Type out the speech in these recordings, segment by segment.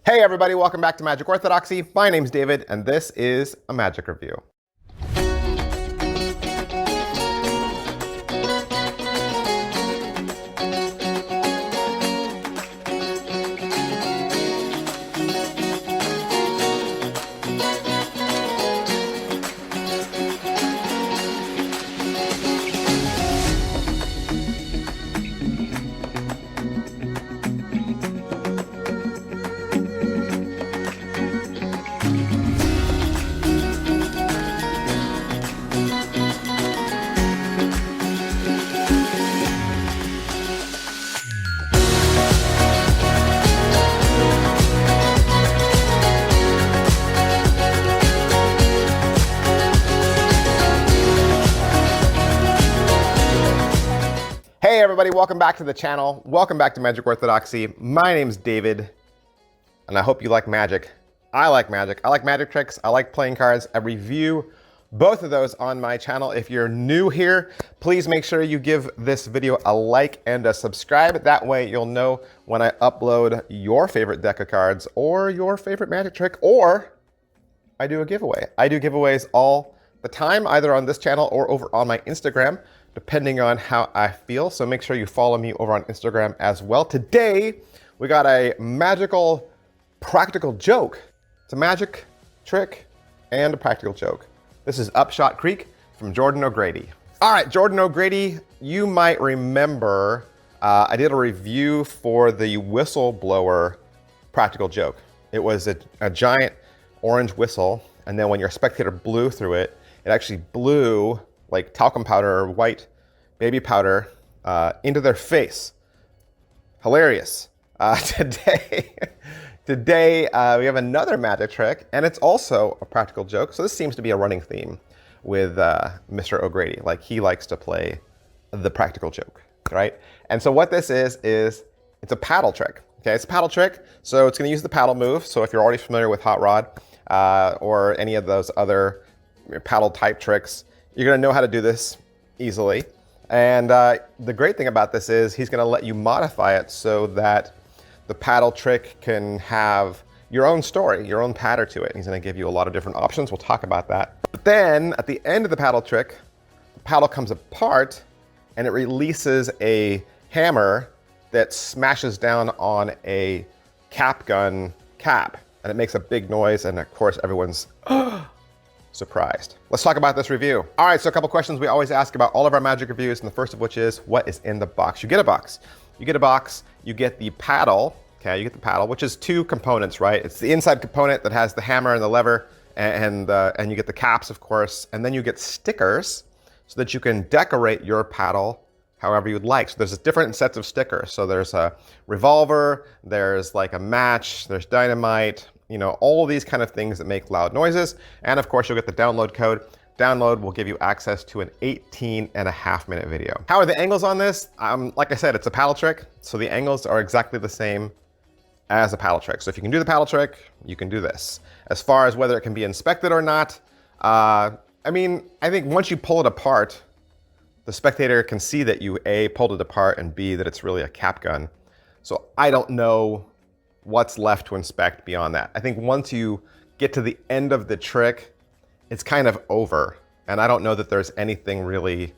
Hey everybody, welcome back to Magic Orthodoxy. My name's David, and this is a Magic Review. Hey everybody, welcome back to the channel. Welcome back to Magic Orthodoxy. My name's David, and I hope you like magic. I like magic. I like magic tricks. I like playing cards. I review both of those on my channel. If you're new here, please make sure you give this video a like and a subscribe. That way you'll know when I upload your favorite deck of cards or your favorite magic trick, or I do a giveaway. I do giveaways all the time, either on this channel or over on my Instagram, depending on how I feel. So make sure you follow me over on Instagram as well. Today, we got a magical practical joke. It's a magic trick and a practical joke. This is Upshot Creek from Jordan O'Grady. All right, Jordan O'Grady, you might remember I did a review for the whistleblower practical joke. It was a giant orange whistle, and then when your spectator blew through it, it actually blew like talcum powder or white baby powder into their face. Hilarious. Today we have another magic trick, and it's also a practical joke. So this seems to be a running theme with Mr. O'Grady. Like, he likes to play the practical joke, right? And so what this is it's a paddle trick. Okay, it's a paddle trick, so it's going to use the paddle move. So if you're already familiar with Hot Rod or any of those other paddle type tricks, you're going to know how to do this easily. And the great thing about this is he's going to let you modify it so that the paddle trick can have your own story, your own pattern to it. And he's going to give you a lot of different options. We'll talk about that. But then at the end of the paddle trick, the paddle comes apart and it releases a hammer that smashes down on a cap gun cap. And it makes a big noise. And of course, everyone's surprised. Let's talk about this review. All right, so a couple questions we always ask about all of our magic reviews, and the first of which is, what is in the box? You get a box. You get a box, you get the paddle, okay, you get the paddle, which is two components, right? It's the inside component that has the hammer and the lever, and you get the caps, of course, and then you get stickers so that you can decorate your paddle however you'd like. So there's different sets of stickers. So there's a revolver, there's like a match, there's dynamite, you know, all these kind of things that make loud noises. And of course, you'll get the download code. Download will give you access to an 18.5-minute video. How are the angles on this? Like I said, it's a paddle trick, so the angles are exactly the same as a paddle trick. So if you can do the paddle trick, you can do this. As far as whether it can be inspected or not, I think once you pull it apart, the spectator can see that you A, pulled it apart, and B, that it's really a cap gun. So I don't know what's left to inspect beyond that. I think once you get to the end of the trick, it's kind of over. And I don't know that there's anything really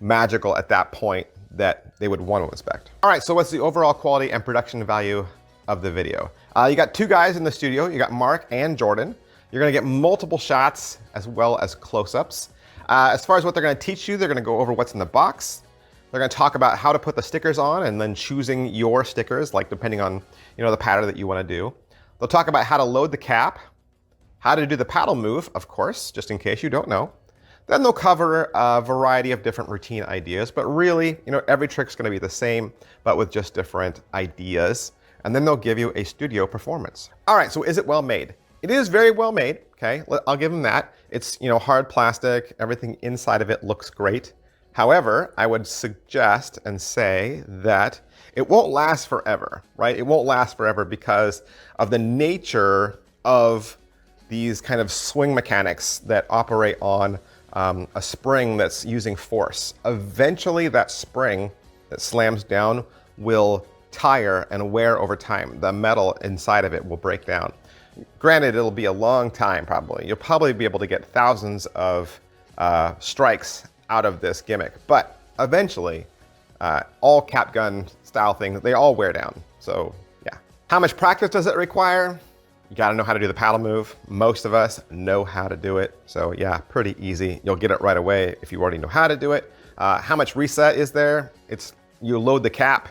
magical at that point that they would want to inspect. All right, so what's the overall quality and production value of the video? You got two guys in the studio. You got Mark and Jordan. You're gonna get multiple shots as well as close-ups. As far as what they're gonna teach you, they're gonna go over what's in the box. They're gonna talk about how to put the stickers on and then choosing your stickers, like depending on, you know, the pattern that you wanna do. They'll talk about how to load the cap, how to do the paddle move, of course, just in case you don't know. Then they'll cover a variety of different routine ideas, but really, you know, every trick's gonna be the same, but with just different ideas. And then they'll give you a studio performance. All right, so is it well made? It is very well made, okay? I'll give them that. It's, you know, hard plastic, everything inside of it looks great. However, I would suggest and say that it won't last forever, right? It won't last forever because of the nature of these kind of swing mechanics that operate on a spring that's using force. Eventually that spring that slams down will tire and wear over time. The metal inside of it will break down. Granted, it'll be a long time probably. You'll probably be able to get thousands of strikes out of this gimmick, but eventually all cap gun style things, they all wear down. So yeah. How much practice does it require? You gotta know how to do the paddle move. Most of us know how to do it. So yeah, pretty easy. You'll get it right away if you already know how to do it. How much reset is there? You load the cap,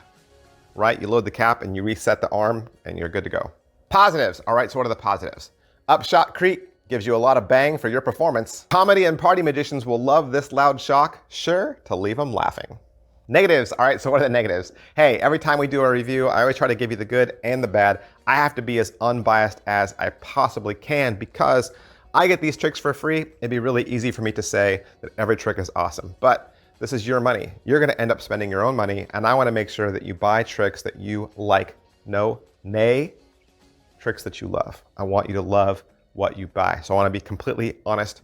right? You load the cap and you reset the arm and you're good to go. Positives. All right, so what are the positives? Upshot creep gives you a lot of bang for your performance. Comedy and party magicians will love this loud shock, sure to leave them laughing. Negatives. All right, so what are the negatives? Hey, every time we do a review, I always try to give you the good and the bad. I have to be as unbiased as I possibly can because I get these tricks for free. It'd be really easy for me to say that every trick is awesome, but this is your money. You're gonna end up spending your own money, and I wanna make sure that you buy tricks that you like. No, nay, tricks that you love. I want you to love what you buy. So I wanna be completely honest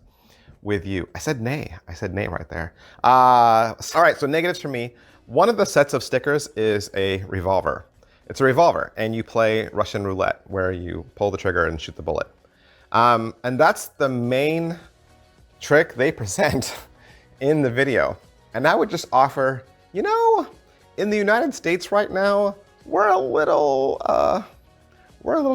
with you. I said nay right there. All right, so negatives for me. One of the sets of stickers is a revolver. It's a revolver, and you play Russian roulette, where you pull the trigger and shoot the bullet. And that's the main trick they present in the video. And I would just offer, you know, in the United States right now, we're a little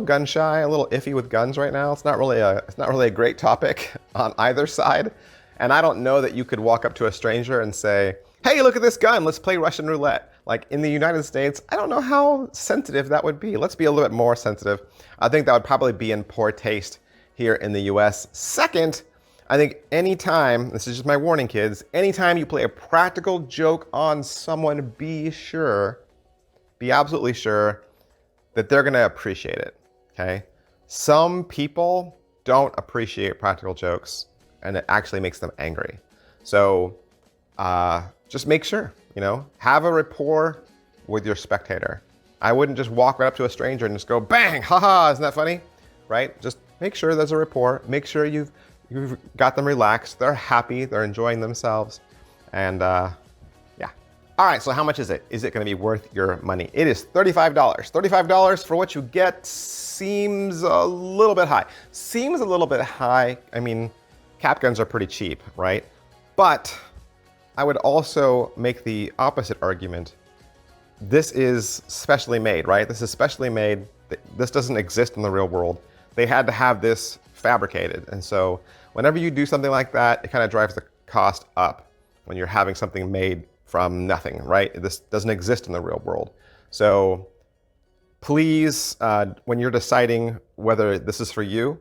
gun shy, a little iffy with guns right now. It's not really a great topic on either side. And I don't know that you could walk up to a stranger and say, hey, look at this gun, let's play Russian roulette. Like in the United States, I don't know how sensitive that would be. Let's be a little bit more sensitive. I think that would probably be in poor taste here in the US. Second, I think anytime, this is just my warning kids, anytime you play a practical joke on someone, be absolutely sure that they're gonna appreciate it, okay? Some people don't appreciate practical jokes and it actually makes them angry. So just make sure, you know, have a rapport with your spectator. I wouldn't just walk right up to a stranger and just go, bang, haha, isn't that funny? Right? Just make sure there's a rapport, make sure you've got them relaxed, they're happy, they're enjoying themselves, and yeah. All right, so how much is it? Is it gonna be worth your money? It is $35. $35 for what you get seems a little bit high. Seems a little bit high. I mean, cap guns are pretty cheap, right? But I would also make the opposite argument. This is specially made, right? This is specially made. This doesn't exist in the real world. They had to have this fabricated. And so whenever you do something like that, it kind of drives the cost up when you're having something made from nothing, right? This doesn't exist in the real world. So please, when you're deciding whether this is for you,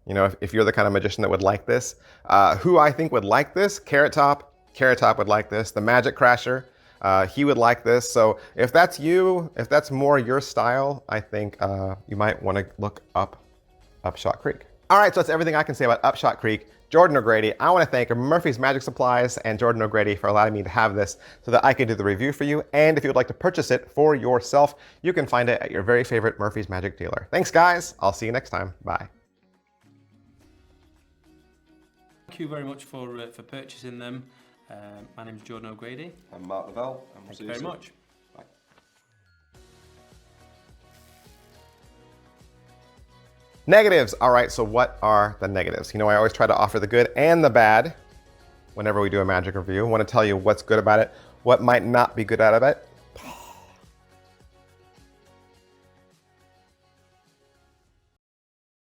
you know, if you're the kind of magician that would like this, who I think would like this, Carrot Top would like this. The Magic Crasher, he would like this. So if that's you, if that's more your style, I think you might want to look up Upshot Creek. All right, so that's everything I can say about Upshot Creek. Jordan O'Grady, I want to thank Murphy's Magic Supplies and Jordan O'Grady for allowing me to have this so that I can do the review for you. And if you would like to purchase it for yourself, you can find it at your very favorite Murphy's Magic dealer. Thanks, guys. I'll see you next time. Bye. Thank you very much for purchasing them. My name is Jordan O'Grady. I'm Mark Lavelle. Thank you very much. Bye. Negatives. All right, so what are the negatives? You know, I always try to offer the good and the bad whenever we do a magic review. I want to tell you what's good about it, what might not be good out of it,